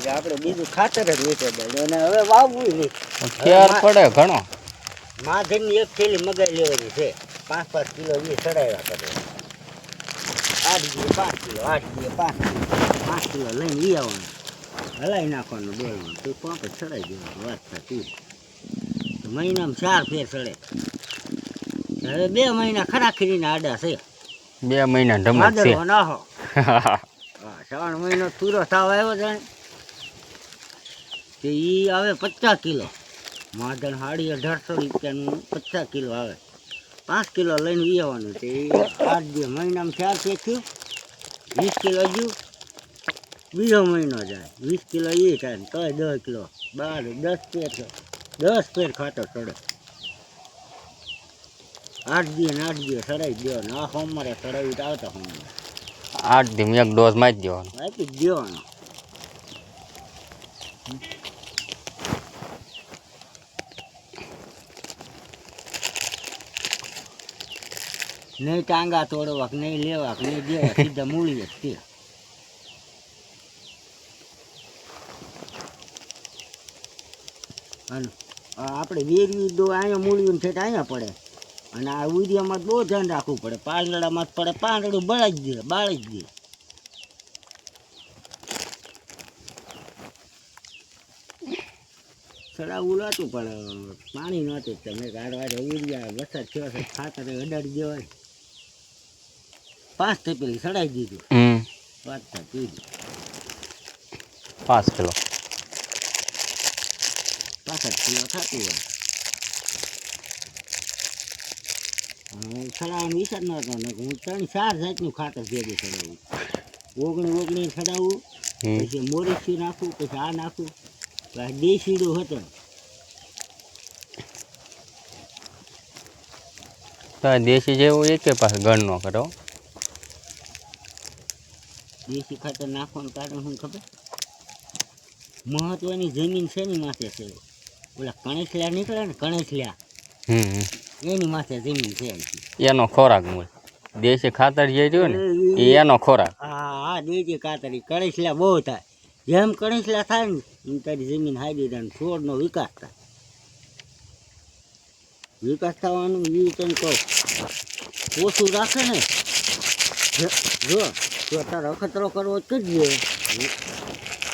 કે આપણે બીજું ખાતર જ વેચે દે અને હવે વાવવું નહીં. ફેર પડે ઘણો. માધનની એક થેલી મગાઈ લેવાની છે 5-5 કિલો એ ચડાવ્યા કરે. 8 દીએ 5 કિલો 8 દીએ 5 કિલો લઈને લઈ આવવાનું હલાવી નાખવાનું ડોલમાં તો પાંપ જ ચડાવી દેવાનું. વાત થતી મહિનામાં 4 ફેર ચડે. હવે 2 મહિના ખરાખરીના આડા છે. 2 મહિના ઢમક છે. નાહો હા 3 મહિનો પૂરો થાવ આવ્યો જાણે તે ઈ આવે 50 કિલો. માધન 1850 રૂપિયાનું 50 કિલો આવે. 5 કિલો લઈને વી આવવાનું તે 8 દી મહિનામાં 4 ફેર થયું. 20 કિલો હજુ બીજો મહિનો જાય 20 કિલો એ થાય ને તોય 10 કિલો 12 10 ફેર ખાતર ચડે. 8 દી ને 8 દી ચડાવી દેવાનું. આ સોમવારે ચડાવી તો આવતા સોમવારે 8 દી એક ડોઝ મારી દેવાનો. આપી જ દેવાનો. નહીં ટાંગા તોડવા નહીં લેવા નહીં દેવા સીધા મૂળી જ તે. અને આપણે વેરવી દો અહીંયા મૂળ્યું છે તો અહીંયા પડે અને આ ઉરિયામાં બહુ ધ્યાન રાખવું પડે. પાંદડામાં પડે પાંદડું બળાઈ જ દે બાળી જ દે. ચડાવવું નહોતું પણ પાણી નહોતું તમે ગાડવા ઉરિયા વરસાદ થયો છે ખાતર અડાડી દેવાય 5 થેપલી ચડાવી દીધું. વાત થતી 5 કિલો 65 કિલો થતું હોય. હું ચડાવવાનો વિચાર નહોતો ને હું 3-4 જાતનું ખાતર ભેગું ચડાવું. ઓગણી ચડાવવું પછી મોરીસી નાખવું પછી આ નાખવું. દેશીડું હતો તો દેશી જેવું એક પાસે ગણ નો કરો. દેશી ખાતર નાખવાનું કારણ શું ખબર? મહત્વની જમીન શેની માથે છે? ઓલા કણેસલા નીકળે ને કણેસલા એની માથે જમીન છે. એનો ખોરાક મૂળ દેશી ખાતર જે રહ્યું ને એ એનો ખોરાક. હા દેશી ખાતર કણેસલા બહુ થાય. જેમ કણેસલા થાય ને એમ તારી જમીન હારી રહે છોડનો વિકાસ થાય. વિકાસ થવાનું એ તને કહું ઓછું રાખે ને જો તો તારે અખતરો કરવો જ કરજે.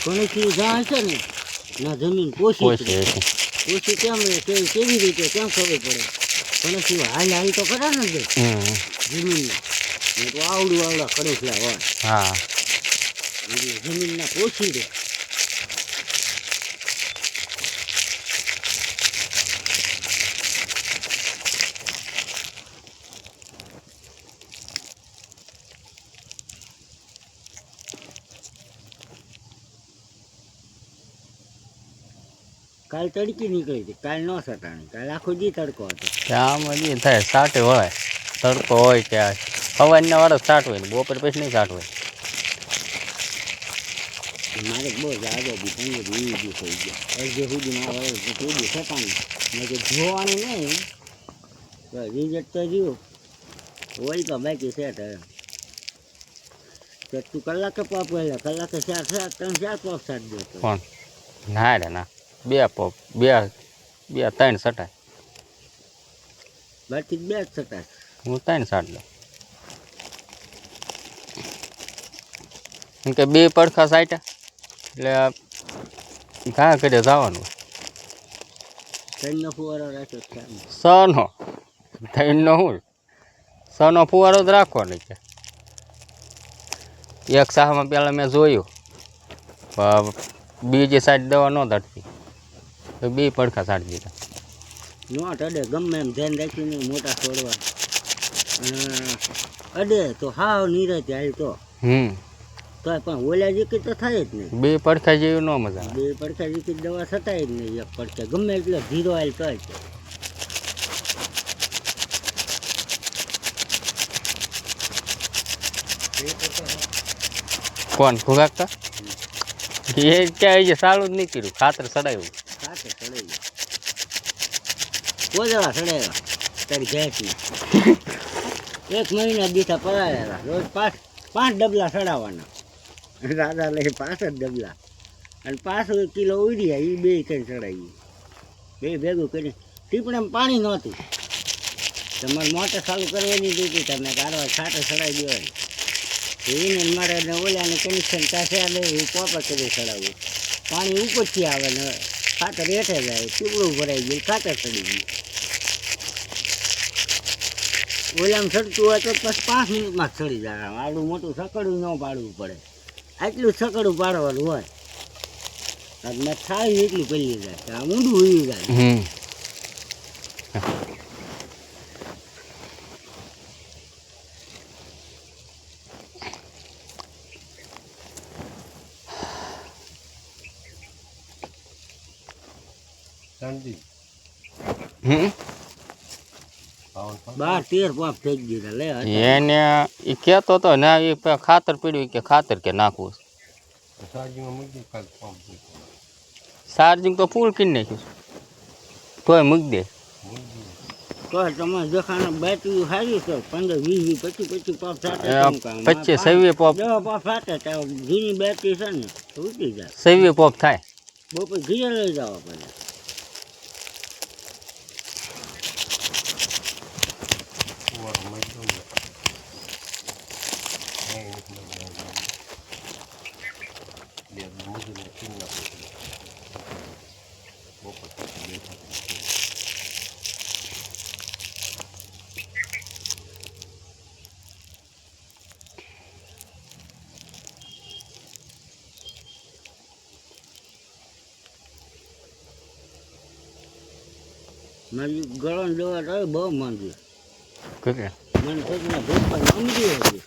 કણેસલી જ્યાં હશે ને ના જમીન પોષી કેમ રહે કેવી રીતે કેમ ખબર પડે? કણેસલી હાલ તો કરે ને જમીનને તો આવડા કણેસલા હોય. હા એટલે જમીનના પોષી રહે. કાલ તડકી નીકળી હતી કાલ ન સટાણી કાલ આખો દી તડકો હતો. આમ હજી થાય સાટે હોય તડકો હોય કે સવારના વાળો સાટ હોય ને બપોર પછી નહીં સાટ હોય. મારે બહુ જાગો બી 15-20 દી થઈ ગયા અડધે સુધીમાં આવે સુધી સટાણી મેં કે જોવાનું નહીં રિઝલ્ટ તો રહ્યું હોય તો બાકી છે તો તું કલાકે પાપ પહેલા કલાકે 3-4 પાપ સાટ દેતો. પણ ના રે ના 2 પોપ 2-3 સટાય બાકી 2 જ સટાય. હું 3 સાટ લઉં કે 2 પડખા સાટ્યા એટલે ઘા કરે જવાનું. 3નો ફુવારો રાખ્યો છે સનો 3નો હું સનો ફુવારો જ રાખવાનો છે. એક સાહમાં પહેલાં મેં જોયું બીજી સાઈડ દવા ન ધરતી તો 2 પડખા સાડી દીધા. નોટ અડે ગમે એમ ધ્યાન રાખીને મોટા છોડવા અડે તો હાવ નીરજ હાલ તો પણ ઓલા જીકી તો થાય જ નહીં. 2 પડખા જેવી ન મજા આવે. 2 પડખા જીકી દવા છતાંય જ નહીં. એક પડખે ગમે એટલે ધીરો હાલ તો જ કોણ ભૂગાકતા એ ક્યાં છે સારું જ નહીં કર્યું. ખાતર ચડાવ્યું ખાતર ચડાવી કોદળા ચડાવ્યા તારી ભેંસને 1 મહિના દીઠા પડાવ્યા રોજ 5 ડબલા ચડાવવાના. દાદા લઈ 5 જ ડબલા અને પાછું 1 કિલો ઉડ્યા એ 2 ત્રણ ચડાવી બે ભેગું કરીને ટીપણામાં પાણી નહોતું તમારે મોટર ચાલુ કરવાની હતી તમે કાઢવા છાંટે ચડાવી દેવાની એને મારે ઓલાને કનેક્શન પાસે આવે હું પોપર કરી ચડાવું પાણી ઉપરથી આવે ને ખાતર હેઠે જાય ટીપડું ભરાઈ ગયું ખાતર ચડી ગયું ઓલામાં ચડતું હોય તો પછી 5 મિનિટમાં જ ચડી જાય આવડું મોટું સકડું ન પાડવું પડે આટલું સકડું પાડવાનું હોય મેં થાળી એટલી પડી જાય આ ઊંડું ઉઈ જાય હમ 12-13 પોપ થઈ ગયા લે એને એ કહેતો હતો ને એ ખાતર પીડ્યું કે ખાતર કે નાખવું ચાર્જિંગ તો ફૂલ કરી નાખ્યું તોય મૂકી દે કહે તમે દેખાને બેટરી સારી છે 15-20 25 પોપ સાથે 25-26 પોપ 10 પોપ સાથે જૂની બેટરી છે ને ઉઠી જાય 26 પોપ થાય બપોર ઘીરે લઈ જવા પડે મારી ગળણ દવા તો બહુ માંગી કેટલે મને કોઈકના ભૂખ પર સમજી હતી